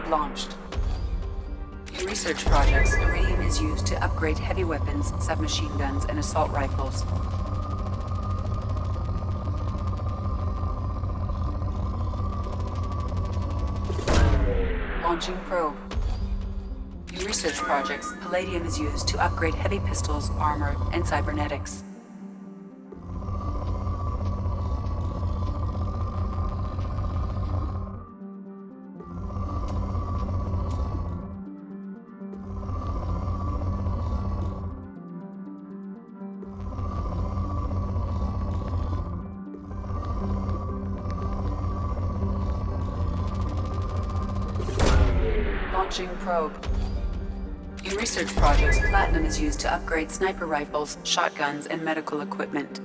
Probe launched. In research projects, iridium is used to upgrade heavy weapons, submachine guns, and assault rifles. Launching probe. In research projects, palladium is used to upgrade heavy pistols, armor, and cybernetics. Launching probe. In research projects, platinum is used to upgrade sniper rifles, shotguns, and medical equipment.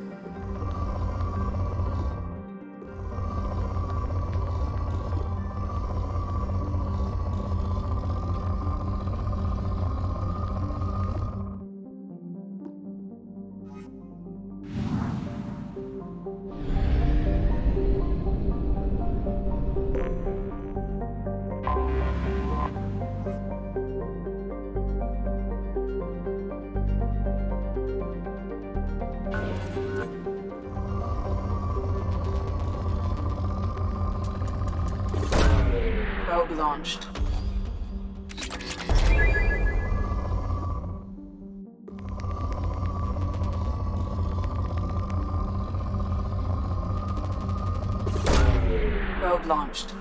Probe launched. Probe launched.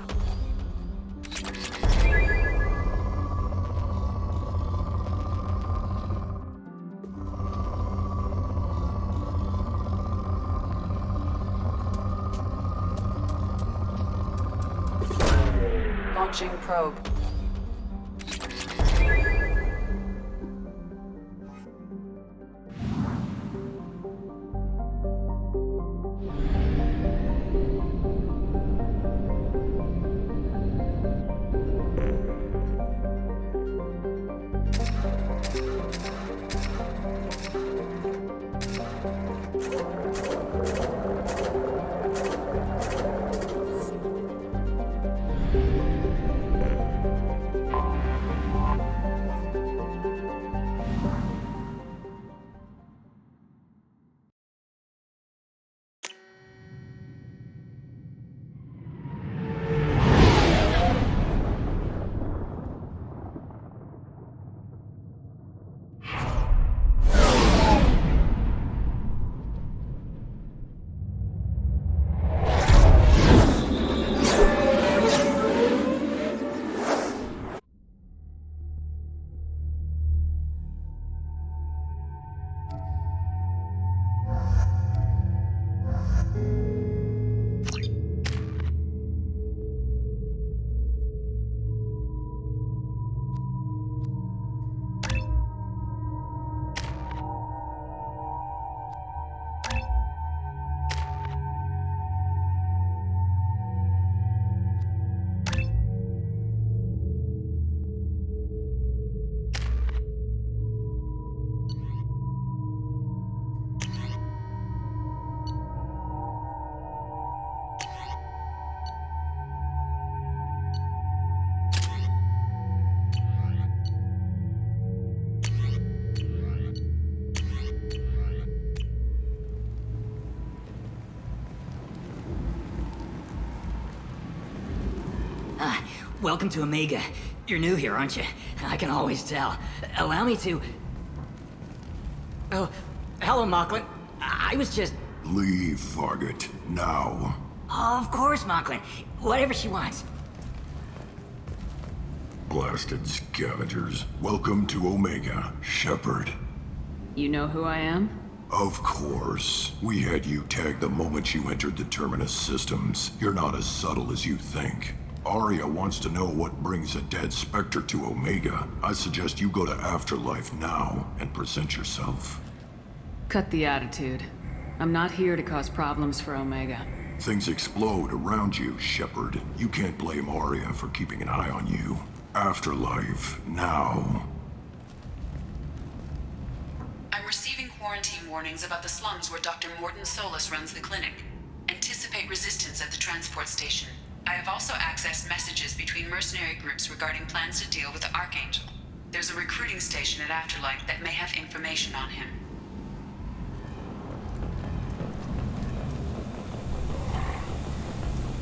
Launching probe. Welcome to Omega. You're new here, aren't you? I can always tell. Allow me to... Oh, hello, Mocklin. I was just... Leave, Fargate. Now. Oh, of course, Mocklin. Whatever she wants. Blasted scavengers. Welcome to Omega, Shepard. You know who I am? Of course. We had you tagged the moment you entered the Terminus systems. You're not as subtle as you think. Arya wants to know what brings a dead Spectre to Omega. I suggest you go to Afterlife now and present yourself. Cut the attitude. I'm not here to cause problems for Omega. Things explode around you, Shepard. You can't blame Arya for keeping an eye on you. Afterlife, now. I'm receiving quarantine warnings about the slums where Dr. Morton Solus runs the clinic. Anticipate resistance at the transport station. I have also accessed messages between mercenary groups regarding plans to deal with the Archangel. There's a recruiting station at Afterlight that may have information on him.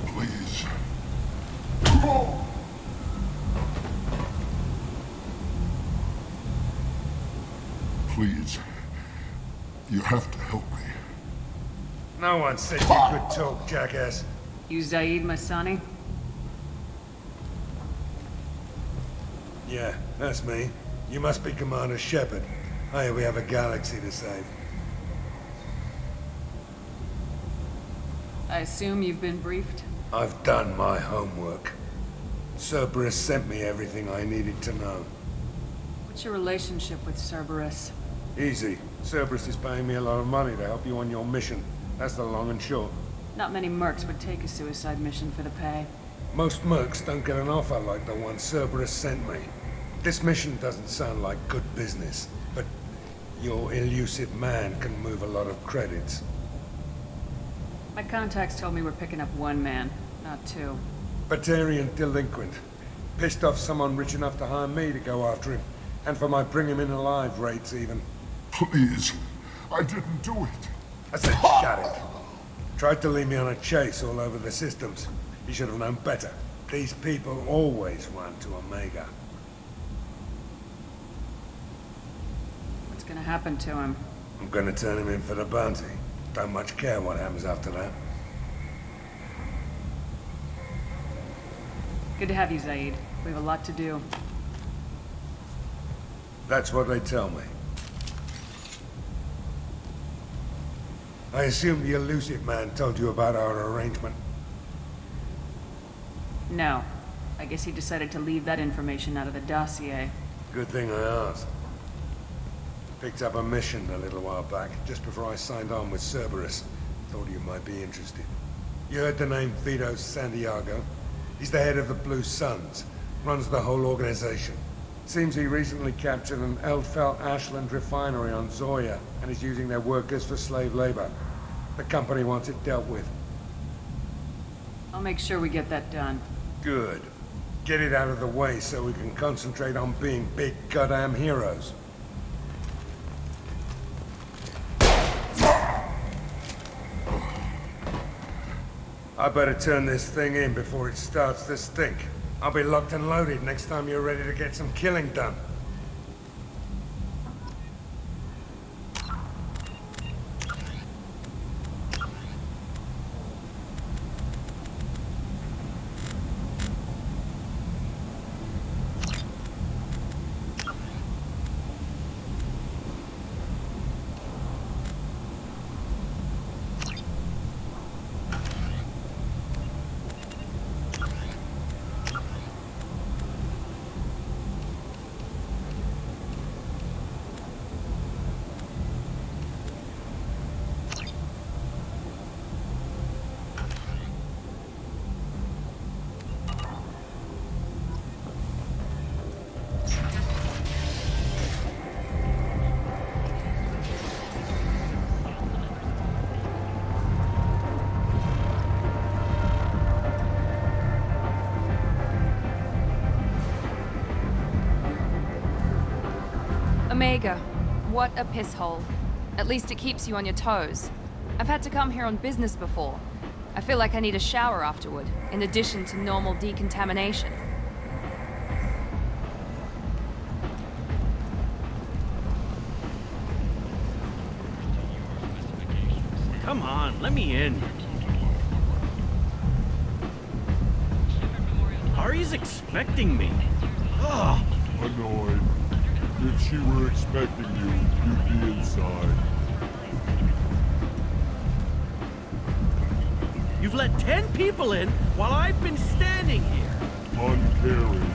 Please. Please. You have to help me. No one said you could talk, jackass. You Zaid Masani? Yeah, that's me. You must be Commander Shepard. Hey, we have a galaxy to save. I assume you've been briefed? I've done my homework. Cerberus sent me everything I needed to know. What's your relationship with Cerberus? Easy. Cerberus is paying me a lot of money to help you on your mission. That's the long and short. Not many mercs would take a suicide mission for the pay. Most mercs don't get an offer like the one Cerberus sent me. This mission doesn't sound like good business, but your elusive man can move a lot of credits. My contacts told me we're picking up one man, not two. Batarian delinquent. Pissed off someone rich enough to hire me to go after him. And for my bring him in alive rates even. Please. I didn't do it. I said shut it. Tried to lead me on a chase all over the systems. He should have known better. These people always run to Omega. What's gonna happen to him? I'm gonna turn him in for the bounty. Don't much care what happens after that. Good to have you, Zaid. We have a lot to do. That's what they tell me. I assume the elusive man told you about our arrangement. No. I guess he decided to leave that information out of the dossier. Good thing I asked. Picked up a mission a little while back, just before I signed on with Cerberus. Thought you might be interested. You heard the name Vito Santiago? He's the head of the Blue Suns. Runs the whole organization. Seems he recently captured an Eldfell Ashland refinery on Zoya and is using their workers for slave labor. The company wants it dealt with. I'll make sure we get that done. Good. Get it out of the way so we can concentrate on being big goddamn heroes. I better turn this thing in before it starts to stink. I'll be locked and loaded next time you're ready to get some killing done. Omega, what a piss hole. At least it keeps you on your toes. I've had to come here on business before. I feel like I need a shower afterward, in addition to normal decontamination. Come on, let me in. Ari's expecting me. Ugh. Annoyed. If she were expecting you, you'd be inside. You've let 10 people in while I've been standing here. Uncaring.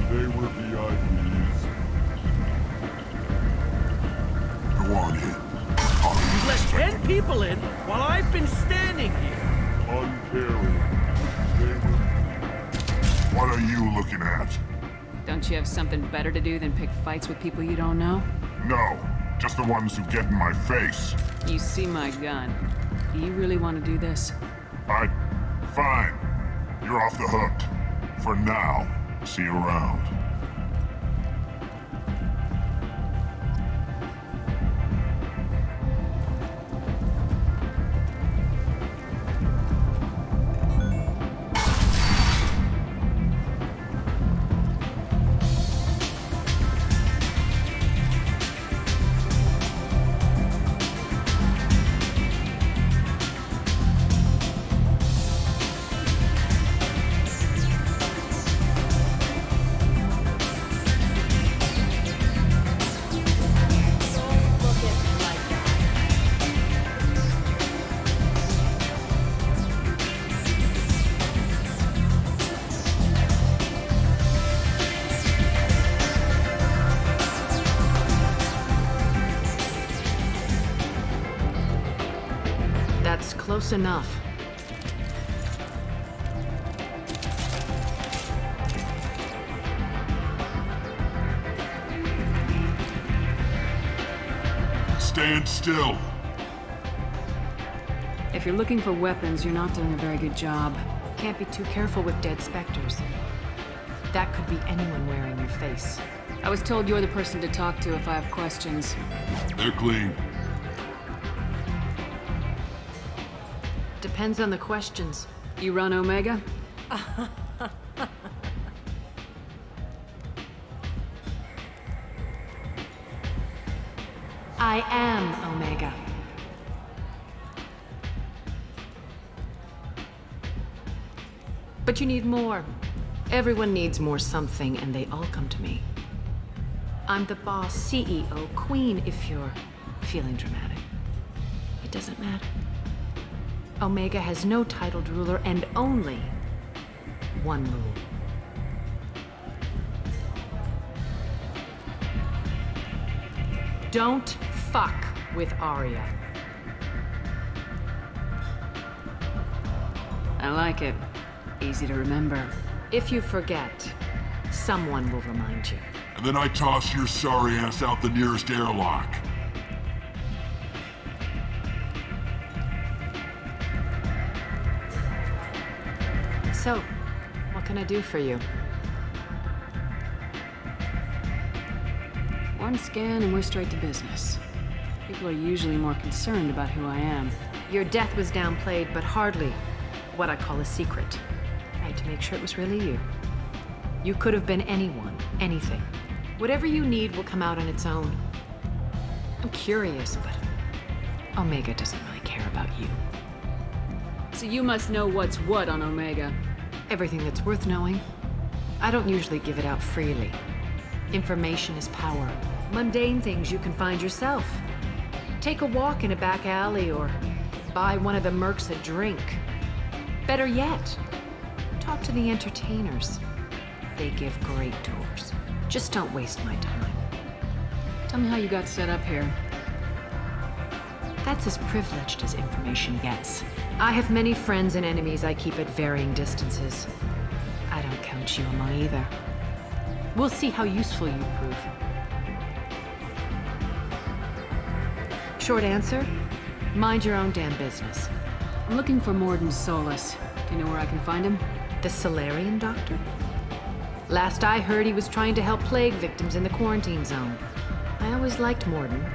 They were VIPs. Go on in. You've let 10 people in while I've been standing here. Uncaring. They were... What are you looking at? Don't you have something better to do than pick fights with people you don't know? No, just the ones who get in my face. You see my gun. Do you really want to do this? Fine. You're off the hook. For now. See you around. That's close enough. Stand still. If you're looking for weapons, you're not doing a very good job. Can't be too careful with dead specters. That could be anyone wearing your face. I was told you're the person to talk to if I have questions. They're clean. Depends on the questions. You run Omega? I am Omega. But you need more. Everyone needs more something, and they all come to me. I'm the boss, CEO, queen, if you're feeling dramatic. It doesn't matter. Omega has no titled ruler and only one rule. Don't fuck with Arya. I like it. Easy to remember. If you forget, someone will remind you. And then I toss your sorry ass out the nearest airlock. So, what can I do for you? One scan and we're straight to business. People are usually more concerned about who I am. Your death was downplayed, but hardly what I call a secret. I had to make sure it was really you. You could have been anyone, anything. Whatever you need will come out on its own. I'm curious, but Omega doesn't really care about you. So you must know what's what on Omega. Everything that's worth knowing. I don't usually give it out freely. Information is power. Mundane things you can find yourself. Take a walk in a back alley or buy one of the mercs a drink. Better yet, talk to the entertainers. They give great tours. Just don't waste my time. Tell me how you got set up here. That's as privileged as information gets. I have many friends and enemies I keep at varying distances. I don't count you among either. We'll see how useful you prove. Short answer, mind your own damn business. I'm looking for Morden Solus. Do you know where I can find him? The Solarian doctor? Last I heard, he was trying to help plague victims in the quarantine zone. I always liked Morden.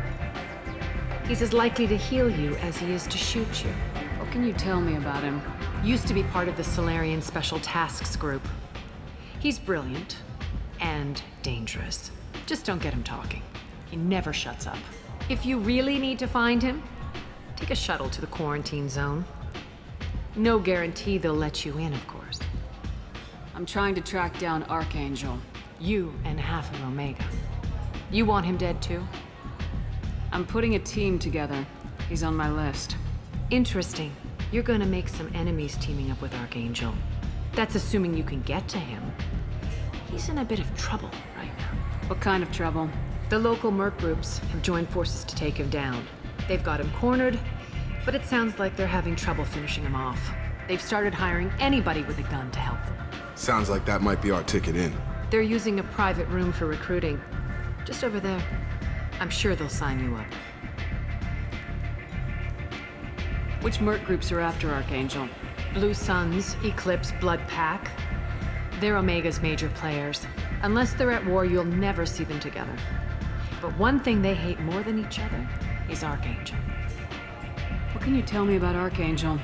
He's as likely to heal you as he is to shoot you. What can you tell me about him? Used to be part of the Solarian Special Tasks Group. He's brilliant and dangerous. Just don't get him talking. He never shuts up. If you really need to find him, take a shuttle to the quarantine zone. No guarantee they'll let you in, of course. I'm trying to track down Archangel. You and half of Omega. You want him dead too? I'm putting a team together. He's on my list. Interesting. You're gonna make some enemies teaming up with Archangel. That's assuming you can get to him. He's in a bit of trouble right now. What kind of trouble? The local merc groups have joined forces to take him down. They've got him cornered, but it sounds like they're having trouble finishing him off. They've started hiring anybody with a gun to help them. Sounds like that might be our ticket in. They're using a private room for recruiting. Just over there. I'm sure they'll sign you up. Which merc groups are after Archangel? Blue Suns, Eclipse, Blood Pack. They're Omega's major players. Unless they're at war, you'll never see them together. But one thing they hate more than each other is Archangel. What can you tell me about Archangel?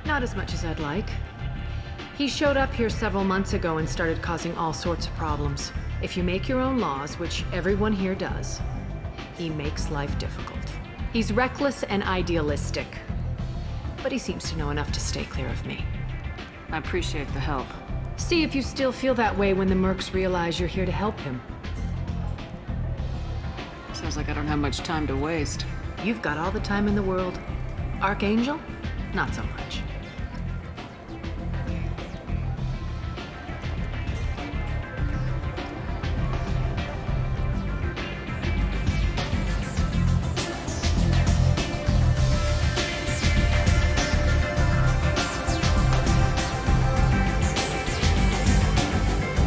Not as much as I'd like. He showed up here several months ago and started causing all sorts of problems. If you make your own laws, which everyone here does, he makes life difficult. He's reckless and idealistic. But he seems to know enough to stay clear of me. I appreciate the help. See if you still feel that way when the mercs realize you're here to help him. Sounds like I don't have much time to waste. You've got all the time in the world. Archangel? Not so much.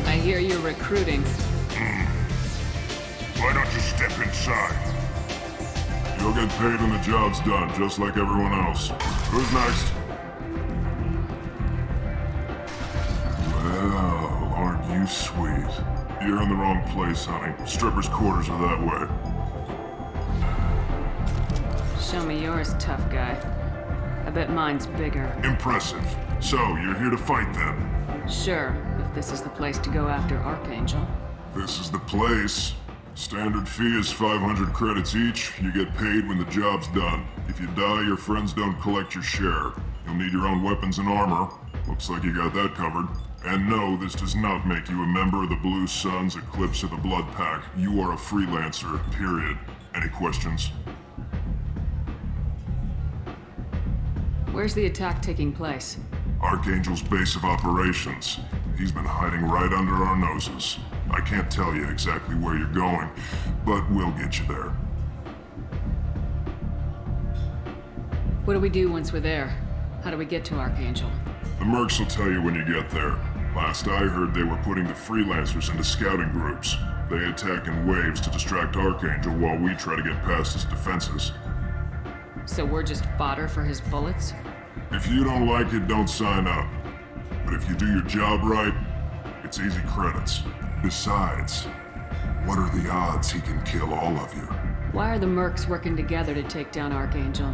I hear you're recruiting. Why don't you step inside? You'll get paid when the job's done, just like everyone else. Who's next? Well, aren't you sweet? You're in the wrong place, honey. Strippers' quarters are that way. Show me yours, tough guy. I bet mine's bigger. Impressive. So, you're here to fight then? Sure, if this is the place to go after Archangel. This is the place. Standard fee is 500 credits each. You get paid when the job's done. If you die, your friends don't collect your share. You'll need your own weapons and armor. Looks like you got that covered. And no, this does not make you a member of the Blue Suns, Eclipse, or the Blood Pack. You are a freelancer, period. Any questions? Where's the attack taking place? Archangel's base of operations. He's been hiding right under our noses. I can't tell you exactly where you're going, but we'll get you there. What do we do once we're there? How do we get to Archangel? The mercs will tell you when you get there. Last I heard, they were putting the freelancers into scouting groups. They attack in waves to distract Archangel while we try to get past his defenses. So we're just fodder for his bullets? If you don't like it, don't sign up. But if you do your job right, it's easy credits. Besides, what are the odds he can kill all of you? Why are the mercs working together to take down Archangel?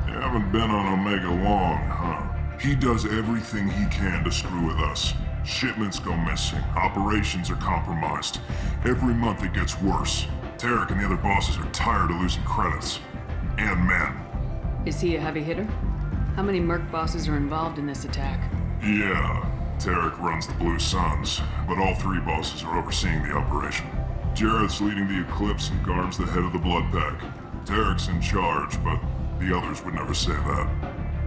You haven't been on Omega long, huh? He does everything he can to screw with us. Shipments go missing, operations are compromised. Every month it gets worse. Tarek and the other bosses are tired of losing credits. And men. Is he a heavy hitter? How many merc bosses are involved in this attack? Yeah, Tarek runs the Blue Suns, but all three bosses are overseeing the operation. Jarrett's leading the Eclipse and Garb's the head of the Blood Pack. Tarek's in charge, but the others would never say that.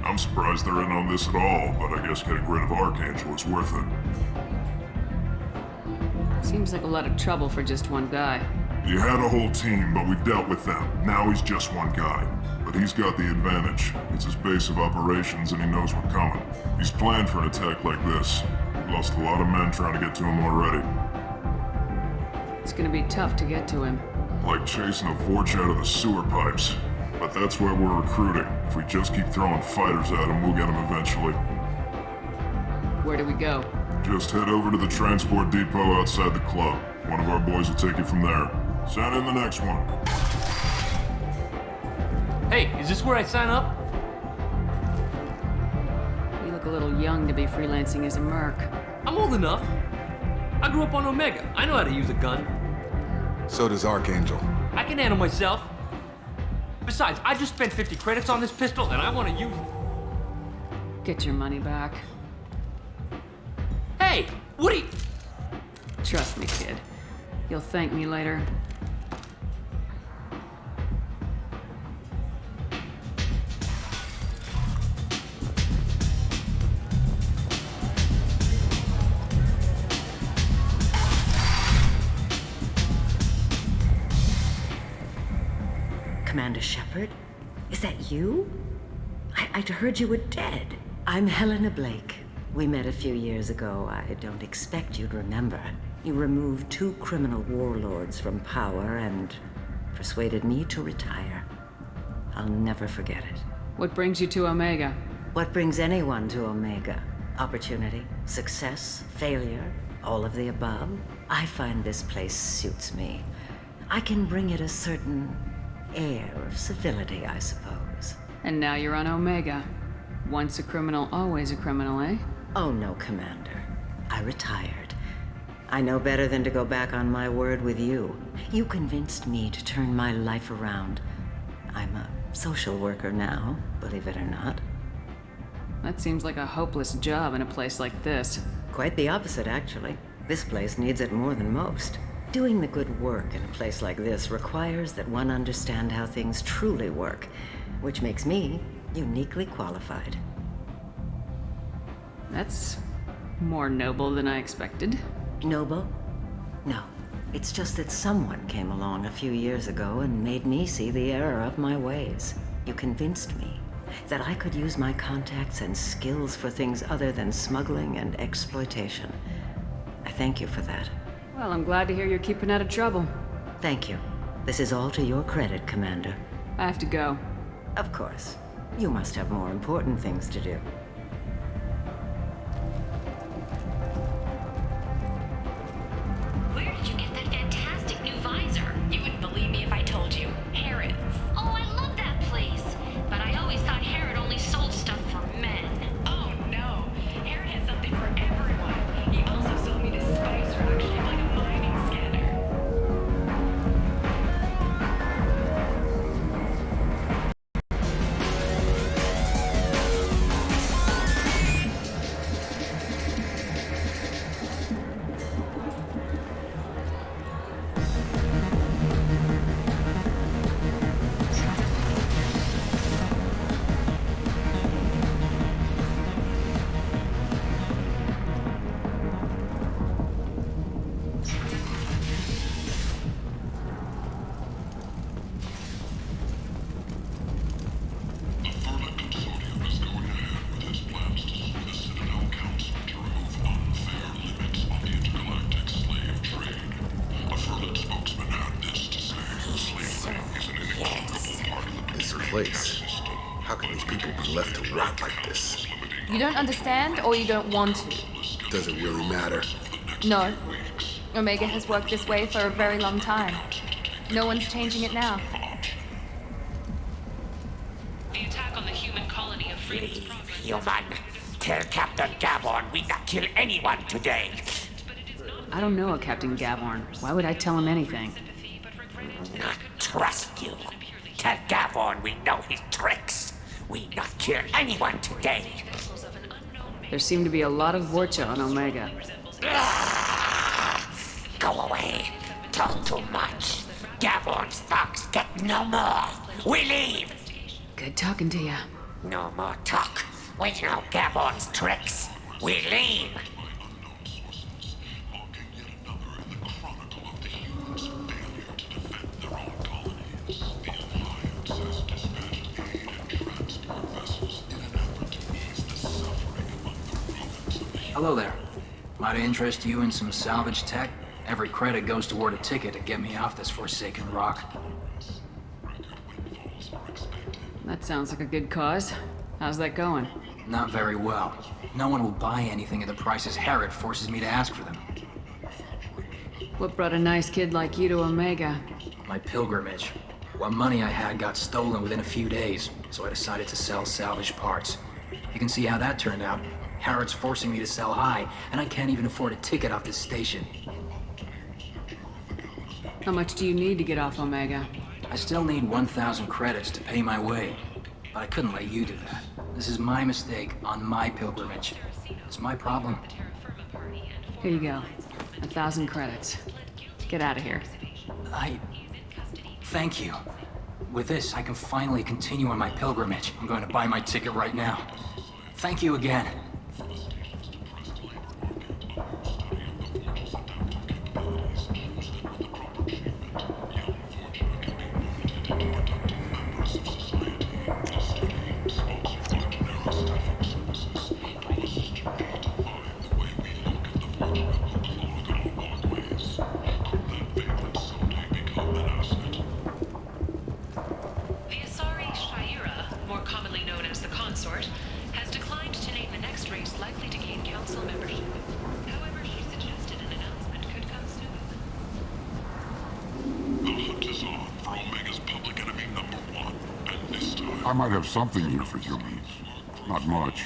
I'm surprised they're in on this at all, but I guess getting rid of Archangel is worth it. Seems like a lot of trouble for just one guy. You had a whole team, but we've dealt with them. Now he's just one guy. But he's got the advantage. It's his base of operations and he knows we're coming. He's planned for an attack like this. We've lost a lot of men trying to get to him already. It's gonna be tough to get to him. Like chasing a Vorch out of the sewer pipes. But that's why we're recruiting. If we just keep throwing fighters at him, we'll get him eventually. Where do we go? Just head over to the transport depot outside the club. One of our boys will take you from there. Send in the next one. Hey, is this where I sign up? You look a little young to be freelancing as a merc. I'm old enough. I grew up on Omega. I know how to use a gun. So does Archangel. I can handle myself. Besides, I just spent 50 credits on this pistol and I want to use it. Get your money back. Hey, what are you... Trust me, kid. You'll thank me later. Commander Shepard? Is that you? I'd heard you were dead. I'm Helena Blake. We met a few years ago. I don't expect you'd remember. You removed 2 criminal warlords from power and persuaded me to retire. I'll never forget it. What brings you to Omega? What brings anyone to Omega? Opportunity, success, failure, all of the above? I find this place suits me. I can bring it a certain air of civility, I suppose. And now you're on Omega. Once a criminal, always a criminal, eh? Oh no, Commander. I retired. I know better than to go back on my word with you. You convinced me to turn my life around. I'm a social worker now, believe it or not. That seems like a hopeless job in a place like this. Quite the opposite, actually. This place needs it more than most. Doing the good work in a place like this requires that one understand how things truly work, which makes me uniquely qualified. That's more noble than I expected. Noble? No. It's just that someone came along a few years ago and made me see the error of my ways. You convinced me that I could use my contacts and skills for things other than smuggling and exploitation. I thank you for that. Well, I'm glad to hear you're keeping out of trouble. Thank you. This is all to your credit, Commander. I have to go. Of course. You must have more important things to do. Where did you get that fantastic new visor? You wouldn't believe me if I told you. Harrods. Oh, I love that place. But I always thought Harrod only sold stuff for men. Oh, no. Harrod has something for everyone. He also sold me this spicer actually like a mining scanner. How can these people be left to rot like this? You don't understand, or you don't want to? Does it really matter? No. Omega has worked this way for a very long time. No one's changing it now. The attack on the human colony of Freedom's Progress. Human, tell Captain Gaborn we not kill anyone today. I don't know a Captain Gaborn. Why would I tell him anything? Not trust you. Tell Gaborn we know his tricks. We not kill anyone today. There seem to be a lot of Vorcha on Omega. Go away. Talk too much. Gaborn's thugs get no more. We leave. Good talking to you. No more talk. We know Gaborn's tricks. We leave. Hello there. Might I interest you in some salvage tech? Every credit goes toward a ticket to get me off this forsaken rock. That sounds like a good cause. How's that going? Not very well. No one will buy anything at the prices Harrod forces me to ask for them. What brought a nice kid like you to Omega? My pilgrimage. What money I had got stolen within a few days, so I decided to sell salvage parts. You can see how that turned out. Harrod's forcing me to sell high, and I can't even afford a ticket off this station. How much do you need to get off Omega? I still need 1,000 credits to pay my way, but I couldn't let you do that. This is my mistake on my pilgrimage. It's my problem. Here you go. 1,000 credits. Get out of here. Thank you. With this, I can finally continue on my pilgrimage. I'm going to buy my ticket right now. Thank you again. The Asari Shaira, more commonly known as the Consort, has mixed race likely to gain council membership. However, she suggested an announcement could come soon. The hunt is on for Omega's public enemy #1, and this time... I might have something here for humans. Not much.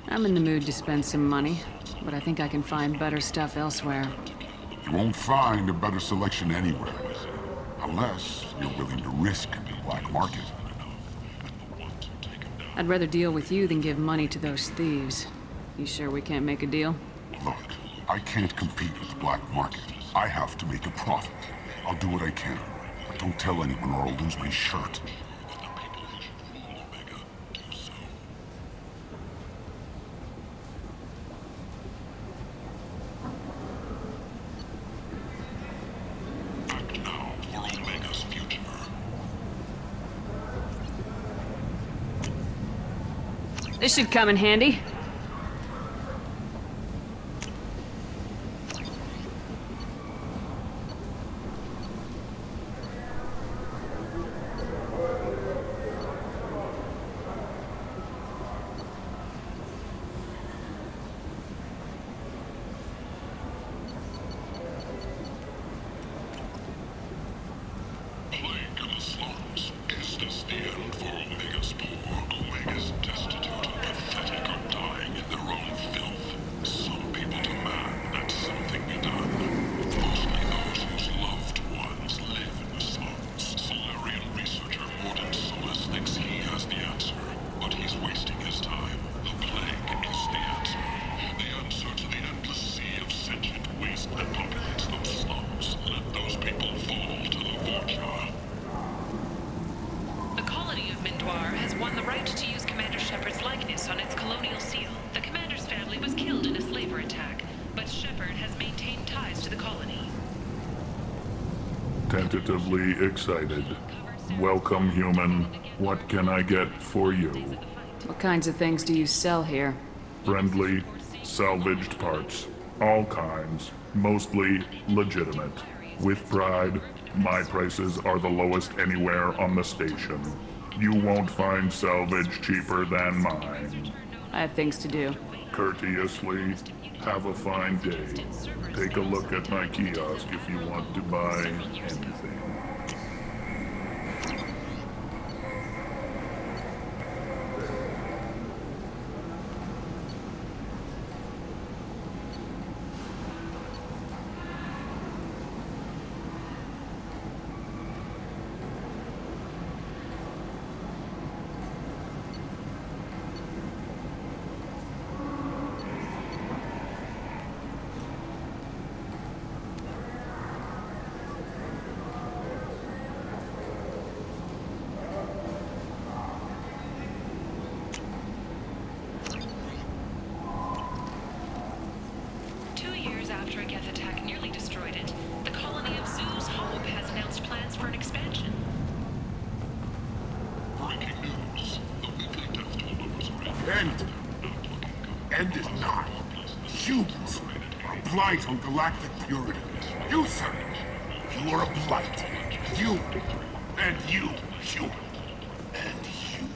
I'm in the mood to spend some money, but I think I can find better stuff elsewhere. You won't find a better selection anywhere. Unless you're willing to risk the black market. I'd rather deal with you than give money to those thieves. You sure we can't make a deal? Look, I can't compete with the black market. I have to make a profit. I'll do what I can. But don't tell anyone or I'll lose my shirt. This should come in handy. won the right to use Commander Shepard's likeness on its colonial seal. The commander's family was killed in a slaver attack, but Shepard has maintained ties to the colony. Tentatively excited. Welcome, human. What can I get for you? What kinds of things do you sell here? Friendly, salvaged parts. All kinds. Mostly legitimate. With pride, my prices are the lowest anywhere on the station. You won't find salvage cheaper than mine. I have things to do. Courteously, have a fine day. Take a look at my kiosk if you want to buy anything. End is nigh. Humans are a blight on galactic purity. You, sir, you are a blight. You, and you, human. And you.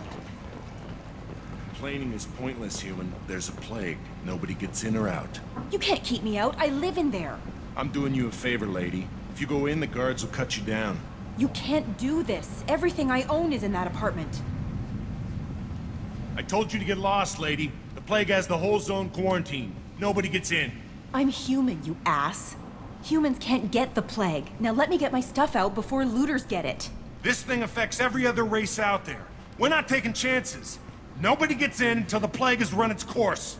Complaining is pointless, human. There's a plague. Nobody gets in or out. You can't keep me out. I live in there. I'm doing you a favor, lady. If you go in, the guards will cut you down. You can't do this. Everything I own is in that apartment. I told you to get lost, lady. The plague has the whole zone quarantined. Nobody gets in. I'm human, you ass. Humans can't get the plague. Now let me get my stuff out before looters get it. This thing affects every other race out there. We're not taking chances. Nobody gets in until the plague has run its course.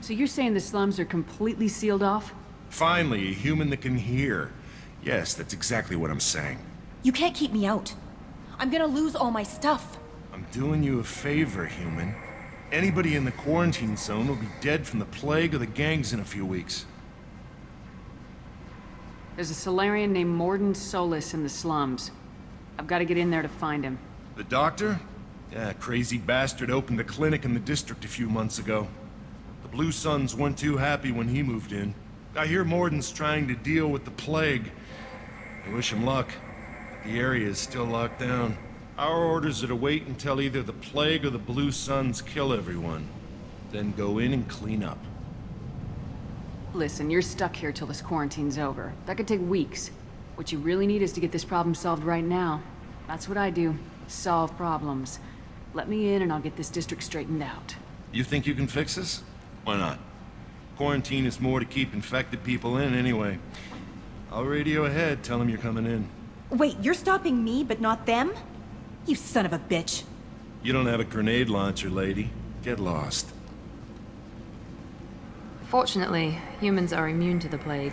So you're saying the slums are completely sealed off? Finally, a human that can hear. Yes, that's exactly what I'm saying. You can't keep me out. I'm gonna lose all my stuff. I'm doing you a favor, human. Anybody in the quarantine zone will be dead from the plague or the gangs in a few weeks. There's a Solarian named Morden Solis in the slums. I've got to get in there to find him. The doctor? Yeah, crazy bastard opened a clinic in the district a few months ago. The Blue Suns weren't too happy when he moved in. I hear Morden's trying to deal with the plague. I wish him luck. The area is still locked down. Our orders are to wait until either the plague or the Blue Suns kill everyone. Then go in and clean up. Listen, you're stuck here till this quarantine's over. That could take weeks. What you really need is to get this problem solved right now. That's what I do. Solve problems. Let me in and I'll get this district straightened out. You think you can fix this? Why not? Quarantine is more to keep infected people in anyway. I'll radio ahead, tell them you're coming in. Wait, you're stopping me, but not them? You son of a bitch. You don't have a grenade launcher, lady. Get lost. Fortunately, humans are immune to the plague.